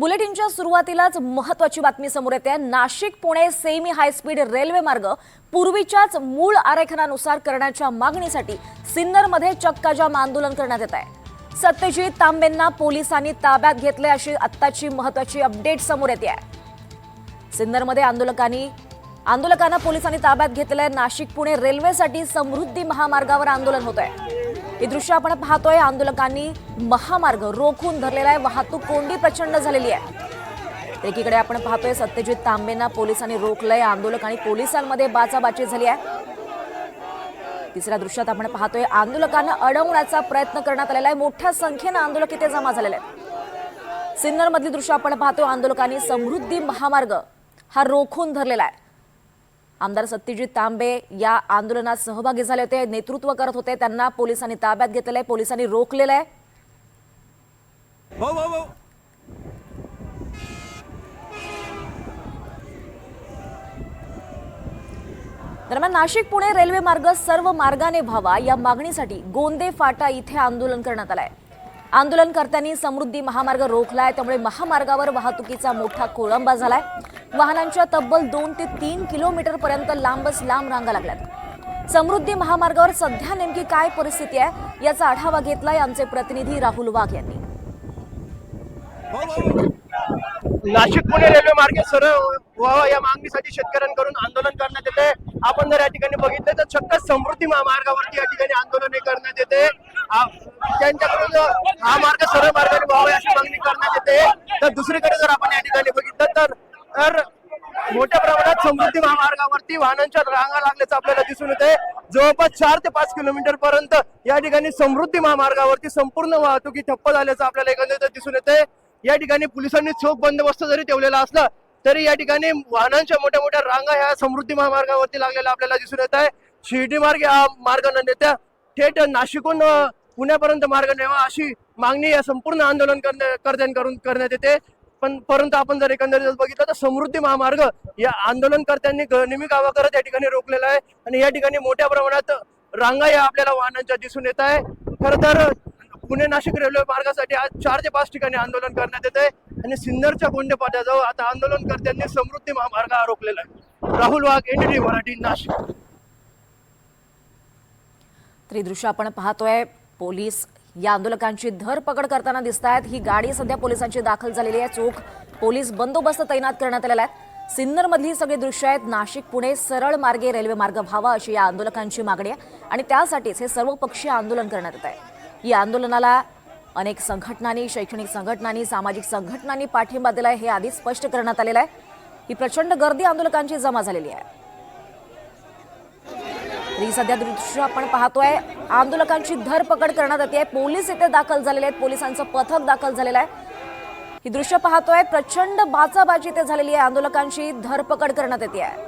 बुलेटिनच्या सुरुवातीलाच महत्त्वाची बातमी समोर येते। Nashik Pune semi high speed railway मार्ग पूर्वीच्याच मूळ आरेखनानुसार करण्याच्या मागणीसाठी सिन्नरमध्ये चक्काजाम आंदोलन करण्यात येत आहे। सत्यजित तांबेंना पोलिसांनी ताब्यात घेतले अशी आत्ताची महत्त्वाची अपडेट समोर येते आहे। सिन्नरमध्ये आंदोलकांना पोलिसांनी ताब्यात घेतले। नाशिक पुणे रेल्वेसाठी समृद्धी महामार्गावर आंदोलन होत आहे। हे दृश्य आपण पाहतोय। आंदोलकांनी महामार्ग रोखून धरलेला आहे। वाहतूक कोंडी प्रचंड झालेली आहे। एकीकडे आपण पाहतोय सत्यजित तांबेंना पोलिसांनी रोखलंय। आंदोलकांनी पोलिसांमध्ये बाचाबाची झाली आहे। तिसऱ्या दृश्यात आपण पाहतोय आंदोलकांना अडवण्याचा प्रयत्न करण्यात आलेला आहे। मोठ्या संख्येने आंदोलक इथे जमा झालेले आहेत। सिन्नरमधली दृश्य आपण पाहतोय। आंदोलकांनी समृद्धी महामार्ग हा रोखून धरलेला आहे। आमदार सत्यजित तांबे या आंदोलनात सहभागी झाले होते, नेतृत्व करत होते। त्यांना पोलिसांनी ताब्यात घेतलेलं आहे, पोलिसांनी रोखलेलं आहे। दरम्यान नाशिक पुणे रेल्वे मार्ग सर्व मार्गाने व्हावा या मागणीसाठी गोंदे फाटा इथे आंदोलन करण्यात आलंय। आंदोलनकर्त्यांनी समृद्धी महामार्ग रोखलाय, त्यामुळे महामार्गावर वाहतुकीचा मोठा खोळंबा झालाय। वाहनांच्या तब्बल 2 ते 3 किलोमीटर पर्यंत लांबच लांब रांगा लागल्यात। समृद्धी महामार्गावर सध्या नेमकी काय परिस्थिती आहे याचा आढावा घेतलाय आमचे प्रतिनिधी राहुल वाघ यांनी। नाशिक पुणे रेल्वे मार्ग सरळ व्हावा या मागणीसाठी शेतकऱ्यांकडून आंदोलन करण्यात येते। आपण जर या ठिकाणी बघितलं तर चक्क समृद्धी महामार्गावरती या ठिकाणी आंदोलन करण्यात येते। त्यांच्याकडून हा मार्ग सरळ मार्गाने व्हावा अशी मागणी करण्यात येते। तर दुसरीकडे जर आपण या ठिकाणी बघितलं तर मोठ्या प्रमाणात समृद्धी महामार्गावरती वाहनांच्या रांगा लागल्याचं आपल्याला दिसून येते। जवळपास 4 ते 5 किलोमीटर पर्यंत या ठिकाणी समृद्धी महामार्गावरती संपूर्ण वाहतुकी ठप्प झाल्याचं आपल्याला एकंदरीत दिसून येते। या ठिकाणी पोलिसांनी चोख बंदोबस्त जरी ठेवलेला असला तरी या ठिकाणी वाहनांच्या मोठ्या मोठ्या रांगा ह्या समृद्धी महामार्गावरती लागलेल्या आपल्याला दिसून येत आहे। शिर्डी मार्ग हा मार्ग न नेता थेट नाशिकहून पुण्यापर्यंत मार्ग न्यावा अशी मागणी या संपूर्ण आंदोलनकर्त्यांकडून करण्यात येते। परंतु आपण जर एकंदरीत बघितलं तर समृद्धी महामार्ग या आंदोलनकर्त्यांनी नेहमी गावा करत या ठिकाणी रोखलेला आहे आणि या ठिकाणी मोठ्या प्रमाणात रांगा या आपल्याला वाहनांच्या दिसून येत आहे। खरं तर पुणे नाशिक रेल्वे मार्गासाठी आज 4 ते 5 ठिकाणी आंदोलन करण्यात येते आणि सिन्नरच्या गोंडे फाट्याजवळ आता आंदोलनकर्त्यांनी समृद्धी महामार्ग रोखलेला आहे। राहुल वाघ, एनडीटी मराठी, नाशिक। तर दृश्य आपण पाहतोय, पोलीस या आंदोलकांची धरपकड करताना दिसत आहेत। ही गाडी सध्या पोलिसांची दाखल झालेली आहे। चोख पोलीस बंदोबस्त तैनात करण्यात आलेला आहे। सिन्नर मधली सगळी दृश्य आहेत। नाशिक पुणे सरळ मार्गे रेल्वे मार्ग व्हावा अशी या आंदोलकांची मागणी आहे आणि त्यासाठीच हे सर्वपक्षीय आंदोलन करण्यात येत आहे। या आंदोलनाला अनेक संघटनांनी, शैक्षणिक संघटनांनी, सामाजिक संघटनांनी पाठिंबा दिलाय हे आधीच स्पष्ट करण्यात आलेलं आहे। ही प्रचंड गर्दी आंदोलकांची जमा झालेली आहे। ही सध्या दृश्य आपण पाहतोय, आंदोलकांची धरपकड करण्यात येते। पोलीस इथे दाखल झालेले आहेत, पोलिसांचं पथक दाखल झालेलं आहे। ही दृश्य पाहतोय, प्रचंड बाचाबाची इथे झालेली आहे। आंदोलकांची धरपकड करण्यात येते आहे।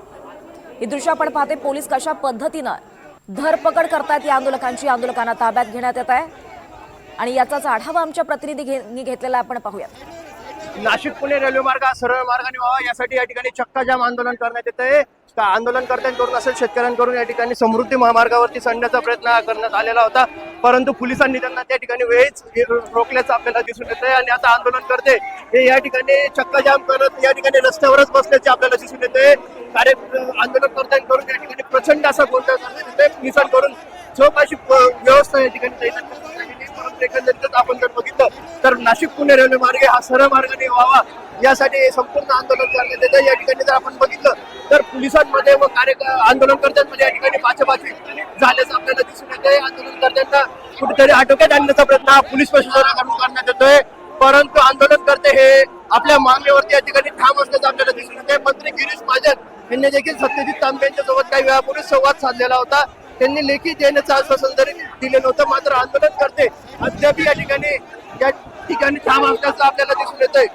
ही दृश्य आपण पाहतोय, पोलीस कशा पद्धतीनं धरपकड करतायत या आंदोलकांची। आंदोलकांना ताब्यात घेण्यात येत आहे आणि याचाच आढावा आमच्या प्रतिनिधींनी घेतलेला आपण पाहूयात। नाशिक पुणे रेल्वे मार्ग सरळ मार्गाने व्हावा यासाठी या ठिकाणी चक्काजाम आंदोलन करण्यात येत आहे। आंदोलनकर्त्यांकडून असेल शेतकऱ्यांकडून या ठिकाणी समृद्धी महामार्गावरती चढण्याचा प्रयत्न करण्यात आलेला होता, परंतु पोलिसांनी त्यांना त्या ठिकाणी वेळीच रोखल्याचं आपल्याला दिसून येत आहे आणि आता आंदोलनकर्ते हे या ठिकाणी चक्काजाम करत या ठिकाणी रस्त्यावरच बसल्याचे आपल्याला दिसून येते। आंदोलनकर्त्यांकडून या ठिकाणी प्रचंड असा गोंधळ करण्यात येते। पोलिसांकडून चोख अशी व्यवस्था या ठिकाणी तैनात करण्यात आलेली आहे। परंतु एकंदरीत आपण जर बघितलं तर नाशिक पुणे रेल्वे मार्ग हा सरळ मार्गाने व्हावा यासाठी संपूर्ण आंदोलन करण्यात येते। या ठिकाणी जर आपण बघितलं तर पोलिसांमध्ये व आंदोलनकर्त्यांमध्ये या ठिकाणी बाचाबाची झाल्याचं आपल्याला दिसून येते। आंदोलनकर्त्यांना कुठेतरी आटोक्यात आणण्याचा प्रयत्न पोलीस प्रशासनाकडून करण्यात येतोय, परंतु आंदोलनकर्ते हे आपल्या मागणीवरती या ठिकाणी ठाम असल्याचं आपल्याला दिसून येते। मंत्री गिरीश महाजन यांनी देखील सत्यजित तांबे यांच्यासोबत काही वेळापूर्वी संवाद साधलेला होता। त्यांनी लेखी देण्याचं आश्वासन जरी दिले नव्हतं, मात्र आंदोलनकर्ते अद्याप या ठिकाणी ठाम असल्याचं आपल्याला दिसून येतंय।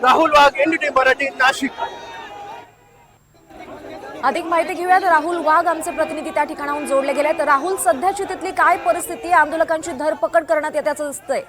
राहुल वाघ, एनडीटी मराठी, नाशिक। अधिक माहिती घेऊयात। राहुल वाघ आमचे प्रतिनिधी त्या ठिकाणाहून जोडले गेले। तर राहुल, सध्याची तिथली काय परिस्थिती? आंदोलकांची धरपकड करण्यात येत्याचं दिसतंय।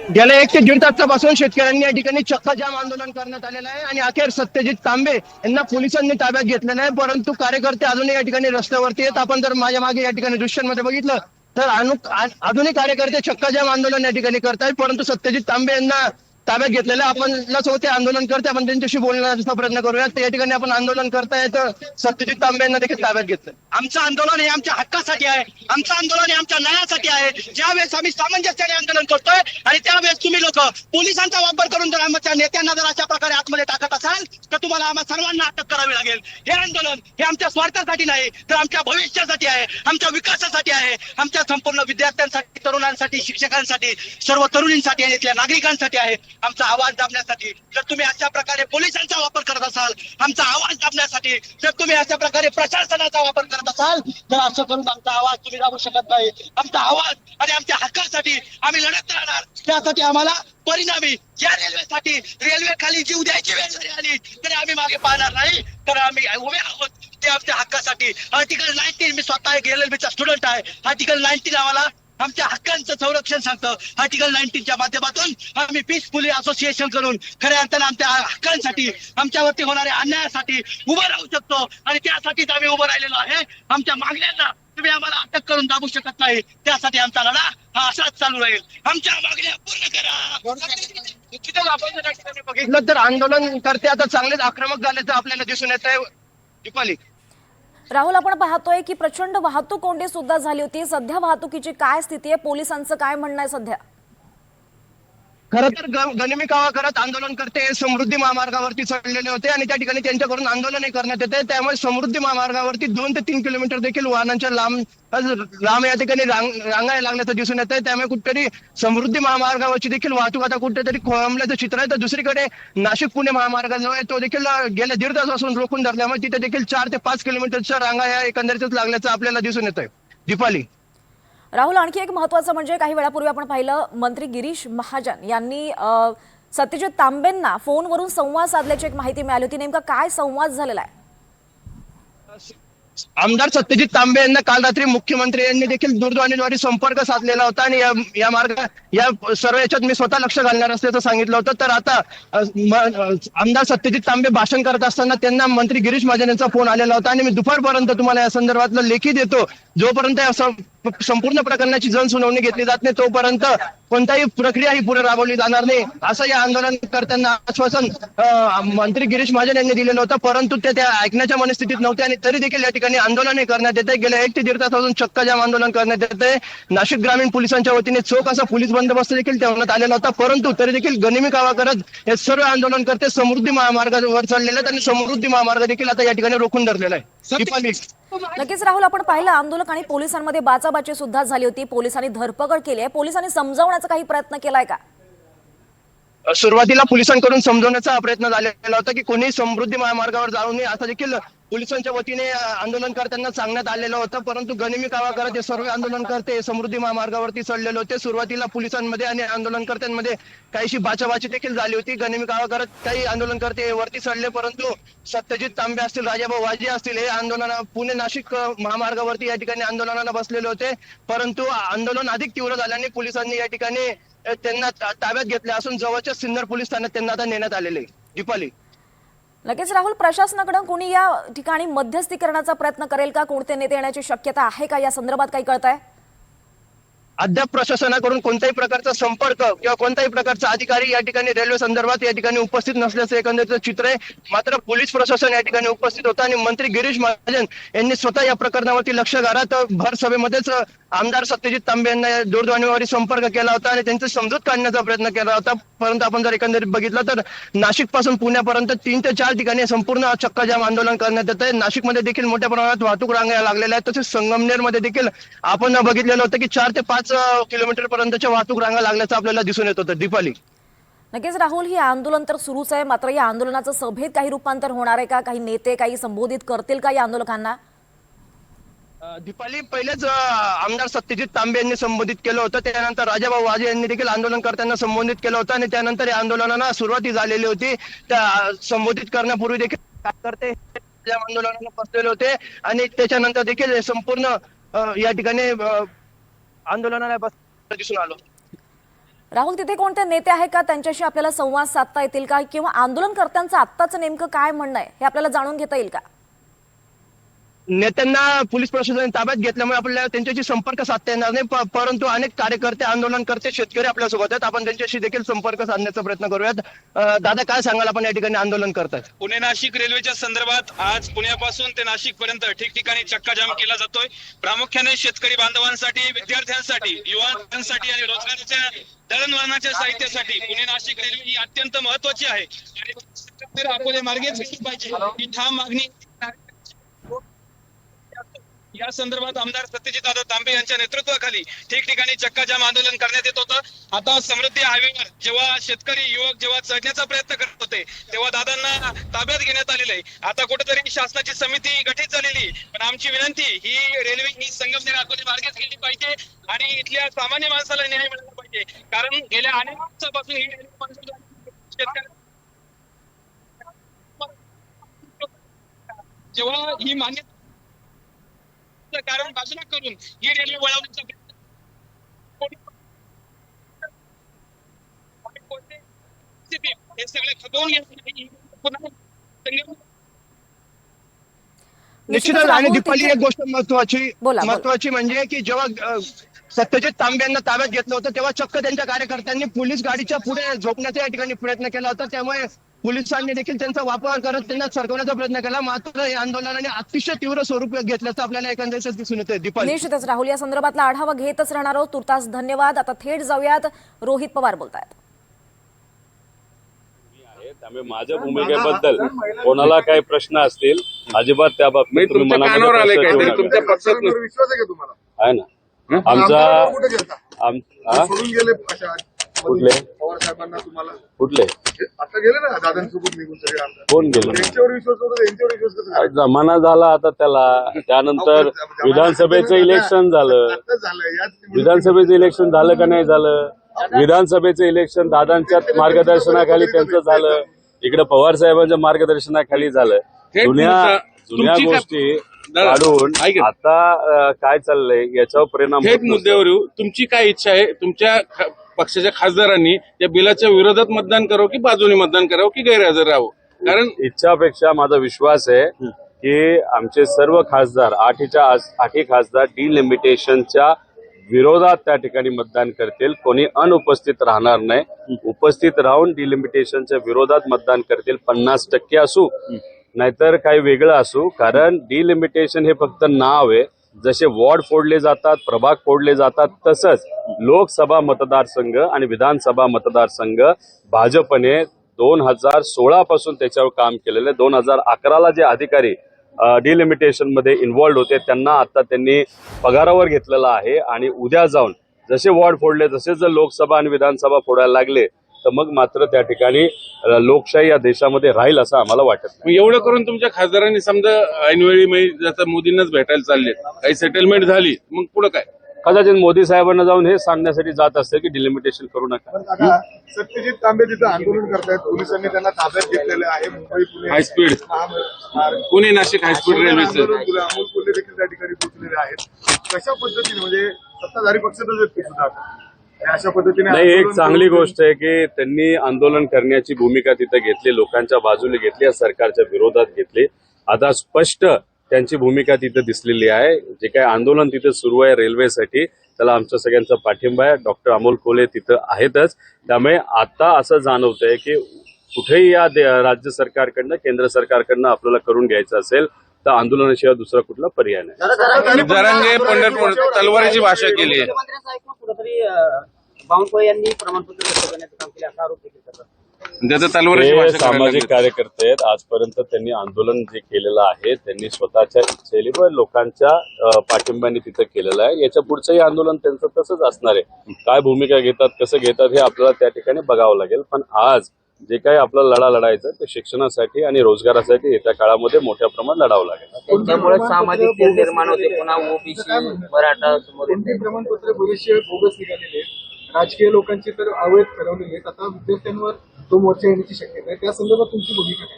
गेल्या 1 ते 1.5 तासापासून शेतकऱ्यांनी या ठिकाणी चक्काजाम आंदोलन करण्यात आलेलं आहे आणि अखेर सत्यजित तांबे यांना पोलिसांनी ताब्यात घेतलेलं आहे, परंतु कार्यकर्ते अजूनही या ठिकाणी रस्त्यावरती आहेत। आपण जर माझ्या मागे या ठिकाणी दृश्यांमध्ये बघितलं तर अजूनही कार्यकर्ते चक्काजाम आंदोलन या ठिकाणी करतायत, परंतु सत्यजित तांबे यांना ताब्यात घेतलेलं आपणच होते आंदोलनकर्ते, आपण त्यांच्याशी बोलण्याचा प्रयत्न करूया. या ठिकाणी आपण आंदोलन करताय तर सत्यजित तांबे यांना देखील ताब्यात घेतलं. आमचं आंदोलन हे आमच्या हक्कासाठी आहे, आमचं आंदोलन हे आमच्या न्यायासाठी आहे. ज्यावेळेस आम्ही सामंजस्याने आंदोलन करतोय आणि त्यावेळेस तुम्ही लोक पोलिसांचा वापर करून जर आमच्या नेत्यांना जर अशा प्रकारे आतमध्ये टाकत असाल तर तुम्हाला आम्हा सर्वांना अटक करावी लागेल. हे आंदोलन हे आमच्या स्वार्थासाठी नाही तर आमच्या भविष्यासाठी आहे, आमच्या विकासासाठी आहे, आमच्या संपूर्ण विद्यार्थ्यांसाठी, तरुणांसाठी, शिक्षकांसाठी, सर्व तरुणींसाठी आणि इथल्या नागरिकांसाठी आहे. आमचा आवाज दाबण्यासाठी जर तुम्ही अशा प्रकारे पोलिसांचा वापर करत असाल, आमचा आवाज दाबण्यासाठी जर तुम्ही अशा प्रकारे प्रशासनाचा वापर करत असाल तर असं करून आमचा आवाज तुम्ही दाबू शकत नाही. आमचा आवाज आणि आमच्या हक्कासाठी आम्ही लढत राहणार. त्यासाठी आम्हाला परिणामी या रेल्वेसाठी रेल्वे खाली जीव द्यायची वेळ जरी आली तरी आम्ही मागे पाहणार नाही. तर आम्ही उभे आहोत ते आमच्या हक्कासाठी. आर्टिकल 19 मी स्वतः एक LLB चा स्टुडंट आहे. आर्टिकल 19 आम्हाला आमच्या हक्कांचं संरक्षण सांगतं. आर्टिकल 19च्या माध्यमातून आम्ही पीसफुली असोसिएशन करून खऱ्या अर्थानं आमच्या हक्कांसाठी, आमच्यावरती होणाऱ्या अन्यायासाठी उभं राहू शकतो आणि त्यासाठीच आम्ही उभं राहिलेलो आहे. आमच्या मागण्यांना तुम्ही आम्हाला अटक करून दाबू शकत नाही. त्यासाठी आमचा लढा हा असाच चालू राहील. आमच्या मागण्या पूर्ण करा. निश्चितच आपण जर या ठिकाणी बघितलं तर आंदोलनकर्ते आता चांगलेच आक्रमक झाल्याचं आपल्याला दिसून येत आहे. दीपाली, राहुल, आपण पाहतोय की प्रचंड वाहतूक कोंडी सुद्धा झाली होती. सध्या वाहतुकीची काय स्थिती आहे? पोलिसांचं काय म्हणणं आहे सध्या? खरं तर गनिमी कावा करत आंदोलनकर्ते समृद्धी महामार्गावरती चढलेले होते आणि त्या ठिकाणी त्यांच्याकडून आंदोलनही करण्यात येते. त्यामुळे समृद्धी महामार्गावरती 2 ते 3 किलोमीटर देखील वाहनांच्या लांब या ठिकाणी रांगा लागण्याचं दिसून येत आहे. त्यामुळे कुठेतरी समृद्धी महामार्गावरची देखील वाहतूक आता कुठेतरी खोळंबल्याचं चित्र आहे. तर दुसरीकडे नाशिक पुणे महामार्ग जो आहे तो देखील गेल्या 1.5 तासापासून रोखून धरल्यामुळे तिथे देखील 4 ते 5 किलोमीटरच्या रांगा या एकंदरीतच लागल्याचं आपल्याला दिसून येत आहे. दीपाली, राहुल, आणखी एक महत्वाचं म्हणजे काही वेळापूर्वी आपण पाहिलं मंत्री गिरीश महाजन यांनी सत्यजित तांबेंना फोनवरून संवाद साधल्याची एक माहिती मिळाली होती. नेमका काय संवाद झालेला आहे? आमदार सत्यजित तांबे यांना काल रात्री मुख्यमंत्री यांनी देखील दूरध्वनीद्वारे संपर्क साधलेला होता आणि या सर्व याच्यात मी स्वतः लक्ष घालणार असल्याचं सांगितलं होतं. तर आता आमदार सत्यजित तांबे भाषण करत असताना त्यांना मंत्री गिरीश महाजन यांचा फोन आलेला होता आणि मी दुपारपर्यंत तुम्हाला या संदर्भातलं लेखी देतो. जोपर्यंत संपूर्ण प्रकरणाची जनसुनावणी घेतली जात नाही तोपर्यंत कोणताही प्रक्रिया ही पुढे राबवली जाणार नाही असं या आंदोलनकर्त्यांना आश्वासन मंत्री गिरीश महाजन यांनी दिलेलं होतं. परंतु ते त्या ऐकण्याच्या मनस्थितीत नव्हते आणि तरी देखील या ठिकाणी आंदोलनही करण्यात येते. गेल्या 1 ते 1.5 तासापासून चक्का जाम आंदोलन करण्यात येते. नाशिक ग्रामीण पोलिसांच्या वतीने चोख असा पोलीस बंदोबस्त देखील ठेवण्यात आलेला होता. परंतु तरी देखील गनिमी कावा करत हे सर्व आंदोलनकर्ते समृद्धी महामार्गावर चढलेले आहेत आणि समृद्धी महामार्ग देखील आता या ठिकाणी रोखून धरलेला आहे. नक्कीच राहुल, आपण पाहिलं आंदोलक आणि पोलिसांमध्ये बाचाबाची सुद्धा झाली होती. पोलिसांनी धरपकड केली आहे. पोलिसांनी समजावण्याचा काही प्रयत्न केलाय का? सुरुवातीला पोलिसांकडून समजवण्याचा प्रयत्न झालेला होता की कोणी समृद्धी महामार्गावर जाऊ नये असं देखील पोलिसांच्या वतीने आंदोलनकर्त्यांना सांगण्यात आलेलं होतं. परंतु गनिमी कावा करत हे सर्व आंदोलनकर्ते समृद्धी महामार्गावरती चढलेले होते. सुरुवातीला पोलिसांमध्ये आणि आंदोलनकर्त्यांमध्ये काहीशी बाचाबाची देखील झाली होती. गनिमी कावा करत काही आंदोलनकर्ते वरती चढले, परंतु सत्यजित तांबे असतील, राजाभाऊ वाजे असतील हे पुणे नाशिक महामार्गावरती या ठिकाणी आंदोलनाला बसलेले होते. परंतु आंदोलन अधिक तीव्र झाल्याने पोलिसांनी या ठिकाणी त्यांना ताब्यात घेतले असून जवळच्या सिन्नर पोलीस ठाण्यात त्यांना आता नेण्यात आलेले. दीपाली, नक्कीच राहुल, प्रशासनाकडून कोणी या ठिकाणी मध्यस्थी करण्याचा प्रयत्न करेल का? कोणते नेते येण्याची शक्यता आहे का? या संदर्भात काही कळतंय? अद्याप प्रशासनाकडून कोणत्याही प्रकारचा संपर्क किंवा कोणत्याही प्रकारचा अधिकारी या ठिकाणी रेल्वे संदर्भात या ठिकाणी उपस्थित नसल्याचं एकंदरीत चित्र आहे. मात्र पोलीस प्रशासन या ठिकाणी उपस्थित होतं आणि मंत्री गिरीश महाजन यांनी स्वतः या प्रकरणावरती लक्ष घालत भर सभेमध्येच आमदार सत्यजित तांबे यांना दूरध्वनीवर संपर्क केला होता आणि त्यांची समजूत काढण्याचा प्रयत्न केला होता. परंतु आपण जर एकंदरीत बघितलं तर नाशिक पासून पुण्यापर्यंत 3 ते 4 ठिकाणी संपूर्ण चक्का जाम आंदोलन करण्यात येत आहे. नाशिकमध्ये देखील मोठ्या प्रमाणात वाहतूक रांगा लागलेल्या आहेत. तसेच संगमनेरमध्ये देखील आपण बघितलेलं होतं की 4 ते 5 किलोमीटर पर्यंतच्या वाहतूक रांगा लागल्याचं आपल्याला दिसून येत होतं. दीपाली, नक्कीच राहुल, ही आंदोलन तर सुरूच आहे. मात्र या आंदोलनाचं सभेत काही रूपांतर होणार आहे का? काही नेते काही संबोधित करतील का या आंदोलकांना? दीपाली, पहिलेच आमदार सत्यजित तांबे यांनी संबोधित केलं होतं. त्यानंतर राजाभाऊ वाजे यांनी देखील आंदोलनकर्त्यांना संबोधित केलं होतं आणि त्यानंतर या आंदोलनाला सुरुवाती झालेली होती. त्या संबोधित करण्यापूर्वी देखील कार्यकर्ते या आंदोलनाला बसलेले होते आणि त्याच्यानंतर देखील संपूर्ण या ठिकाणी आंदोलनाला बसलेलं दिसून आलं. राहुल, तिथे कोणते नेते आहे का? त्यांच्याशी आपल्याला संवाद साधता येतील का? किंवा आंदोलनकर्त्यांचं आत्ताचं नेमकं काय म्हणणं आहे हे आपल्याला जाणून घेता येईल का? नेत्यांना पोलीस प्रशासनाने ताब्यात घेतल्यामुळे आपल्याला त्यांच्याशी संपर्क साधता येणार नाही, परंतु अनेक कार्यकर्ते, आंदोलनकर्ते, शेतकरी आपल्यासोबत आहेत. आपण त्यांच्याशी देखील संपर्क साधण्याचा प्रयत्न करूयात. दादा, काय सांगाल, आपण या ठिकाणी आंदोलन करताय? पुणे नाशिक रेल्वेच्या संदर्भात आज पुण्यापासून ते नाशिक पर्यंत ठिकठिकाणी चक्काजाम केला जातोय. प्रामुख्याने शेतकरी बांधवांसाठी, विद्यार्थ्यांसाठी, युवकांसाठी आणि रोजगाराच्या दळणवळणाच्या साहित्यासाठी पुणे नाशिक रेल्वे ही अत्यंत महत्वाची आहे आणि अकोले मार्गेच घेतली पाहिजे ही ठाम मागणी. या संदर्भात आमदार सत्यजितदादा तांबे यांच्या नेतृत्वाखाली ठिकठिकाणी चक्काजाम आंदोलन करण्यात येत होतं. आता समृद्धी हायवेवर जेव्हा शेतकरी युवक जेव्हा चढण्याचा प्रयत्न करत होते तेव्हा दादांना ताब्यात घेण्यात आलेलं आहे. आता कुठेतरी शासनाची समिती गठीत झालेली, पण आमची विनंती ही रेल्वे ही संगमनेर अकोले मार्गेच गेली पाहिजे आणि इथल्या सामान्य माणसाला न्याय मिळाला पाहिजे. कारण गेल्या अनेक वर्षापासून ही रेल्वे जेव्हा ही मान्यता कारण बाजूला करून ही रेल्वे वळवण्याचा हे सगळे खपवून निश्चितच. आणि दीपाली, एक गोष्ट बोला. महत्वाची म्हणजे की जेव्हा सत्यजित तांबे यांना ताब्यात घेतलं होतं तेव्हा चक्क त्यांच्या कार्यकर्त्यांनी पोलीस गाडीच्या पुढे झोपण्याचा या ठिकाणी प्रयत्न केला होता. त्यामुळे पोलिसांनी देखील त्यांचा वापर करत त्यांना सरकवण्याचा प्रयत्न केला. मात्र या आंदोलनाने अतिशय तीव्र स्वरूप घेतल्याचं आपल्याला एकंदरीत दिसून येतंय. दीपाली, निश्चितच राहुल, या संदर्भातला आढावा घेतच राहणार आहोत. तुर्तास धन्यवाद. आता थेट जाऊयात, रोहित पवार बोलतायत. त्यामुळे माझ्या भूमिकेबद्दल कोणाला काही प्रश्न असतील अजिबात त्या बाबतीत तुम्ही मनामध्ये तुमच्या पक्षावर विश्वास आहे का तुम्हाला? आहे ना आमचा कुठले पवार साहेबांना तुम्हाला कुठले आता गेले ना दादांसोबत निघून सगळे आमदार, कोण गेले? त्यांच्यावर विश्वास होता, यांच्यावर विश्वास कसा झाला? जमाना झाला आता त्याला. त्यानंतर विधानसभेचं इलेक्शन झालं. आताच झालं याच विधानसभेचं इलेक्शन झालं का नाही झालं? विधानसभेचं इलेक्शन दादांच्या मार्गदर्शनाखाली त्यांचं झालं, इकडे पवार साहेबांच्या मार्गदर्शनाखाली झालं. जुन्या गोष्टी काढून आता काय चाललंय याच्यावर परिणाम. थेट मुद्द्यावर येऊ. तुमची काय इच्छा आहे? तुमच्या पक्षाच्या खासदारांनी त्या बिलाच्या विरोधात मतदान करावं की बाजूने मतदान करावं की गैरहजर राहावं? कारण इच्छापेक्षा माझा विश्वास आहे की आमचे सर्व खासदार, आठही खासदार डिलिमिटेशनच्या विरोधात त्या ठिकाणी मतदान करतील. कोणी अनुपस्थित राहणार नाही, उपस्थित राहून डिलिमिटेशनच्या विरोधात मतदान करतील. 50% असू नाहीतर काही वेगळं असू. कारण डिलिमिटेशन हे फक्त नाव आहे. जसे वॉर्ड फोडले जातात, प्रभाग फोडले जातात, तसंच लोकसभा मतदारसंघ आणि विधानसभा मतदारसंघ भाजपने 2016 पासून त्याच्यावर काम केलेलं आहे. 2011ला जे अधिकारी डिलिमिटेशन मध्ये इन्व्हॉल्ड होते त्यांना आता त्यांनी पगारावर घेतलेला आहे. आणि उद्या जाऊन जसे वॉर्ड फोडले, जसे जर लोकसभा आणि विधानसभा फोडायला लागले तर मग मात्र त्या ठिकाणी लोकशाही या देशामध्ये राहील असं आम्हाला वाटत नाही. एवढं करून तुमच्या खासदारांनी समजा ऐनवेळी जसं मोदींनाच भेटायला चालले, काही सेटलमेंट झाली, मग पुढे काय? कदाचित मोदी साहेबांना जाऊन हे सांगण्यासाठी जात असते की डिलिमिटेशन करू नका. सत्यजित तांबे तिथं आंदोलन करतायत, पोलिसांनी त्यांना ताब्यात घेतलेलं आहे. मुंबई पुणे हायस्पीड पुणे नाशिक हायस्पीड रेल्वेचं अमोल कोल्हे देखील त्या ठिकाणी पोहोचलेले आहेत. कशा पद्धतीने म्हणजे सत्ताधारी पक्षातच आहेत ते सुद्धा अशा पद्धतीने नाही, एक चांगली गोष्ट आहे की त्यांनी आंदोलन करण्याची भूमिका तिथे घेतली, लोकांच्या बाजूने घेतली, या सरकारच्या विरोधात घेतली. आता स्पष्ट त्यांची भूमिका तिथे दिसलेली आहे. जे काही आंदोलन तिथे सुरू आहे रेल्वेसाठी त्याला आमच्या सगळ्यांचा पाठिंबा आहे. डॉक्टर अमोल कोल्हे तिथं आहेतच. त्यामुळे आता असं जाणवतंय की कुठेही या राज्य सरकारकडनं, केंद्र सरकारकडनं आपल्याला करून घ्यायचं असेल तर आंदोलनाशिवाय दुसरा कुठला पर्याय नाही. जरांगे पंढरपूर तलवारीची भाषा केली आहे. बावनकुळे यांनी प्रमाणपत्र रद्द करण्याचं काम केले असा आरोप देखील करतात. त्याचं तलवारीची भाषा सामाजिक कार्यकर्ते आहेत. आजपर्यंत त्यांनी आंदोलन जे केलेलं आहे त्यांनी स्वतःच्या इच्छेने व लोकांच्या पाठिंब्याने तिथं केलेलं आहे. याच्या पुढचंही आंदोलन त्यांचं तसंच असणार आहे. काय भूमिका घेतात, कसं घेतात हे आपल्याला त्या ठिकाणी बघावं लागेल. पण आज जे काही आपला लढा लढायचा ते शिक्षणासाठी आणि रोजगारासाठी येत्या काळामध्ये मोठ्या प्रमाणात लढावं लागेल. त्यामुळे सामाजिक तेढ निर्माण होते. पुन्हा ओबीसी मराठा समोर प्रमाणपत्र बरेचसे बोगस निघालेले आहेत. राजकीय लोकांची तर अवैध ठरवलेली आहेत. आता विद्यार्थ्यांवर तो मोर्चा येण्याची शक्यता आहे. त्या संदर्भात तुमची भूमिका काय?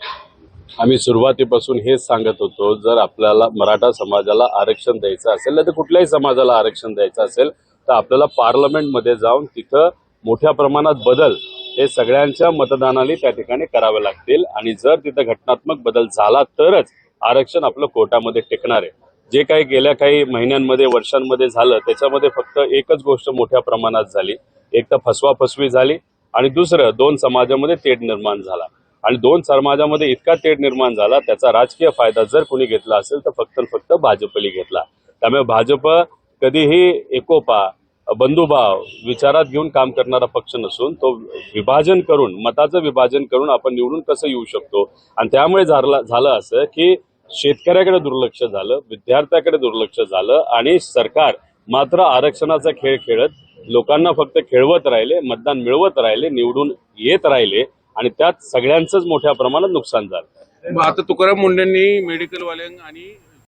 आम्ही सुरुवातीपासून हेच सांगत होतो, जर आपल्याला मराठा समाजाला आरक्षण द्यायचं असेल तर कुठल्याही समाजाला आरक्षण द्यायचं असेल तर आपल्याला पार्लमेंटमध्ये जाऊन तिथं मोठ्या प्रमाणात बदल हे सगळ्यांच्या मतदानाने त्या ठिकाणी करावे लागतील. आणि जर तिथं घटनात्मक बदल झाला तरच आरक्षण आपलं कोर्टामध्ये टेकणार आहे. जे काही गेल्या काही महिन्यांमध्ये वर्षांमध्ये झालं त्याच्यामध्ये फक्त एकच गोष्ट मोठ्या प्रमाणात झाली, एक तर फसवाफसवी झाली आणि दुसरं दोन समाजामध्ये तेढ निर्माण झाला. आणि दोन समाजामध्ये इतका तेढ निर्माण झाला त्याचा राजकीय फायदा जर कोणी घेतला असेल तर फक्त भाजपने घेतला. त्यामुळे भाजप कधीही एकोपा बंधुभाव विचारात घेऊन काम करणारा पक्ष नसून तो विभाजन करून मताचं विभाजन करून आपण निवडून कसं येऊ शकतो. आणि त्यामुळे झालं असं की शेतकऱ्याकडे दुर्लक्ष झालं, विद्यार्थ्याकडे दुर्लक्ष झालं आणि सरकार मात्र आरक्षणाचा खेळ खेळत लोकांना फक्त खेळवत राहिले, मतदान मिळवत राहिले, निवडून येत राहिले आणि त्यात सगळ्यांचंच मोठ्या प्रमाणात नुकसान झालं. मग आता तुकाराम मुंढेंनी मेडिकलवाल्यांना आणि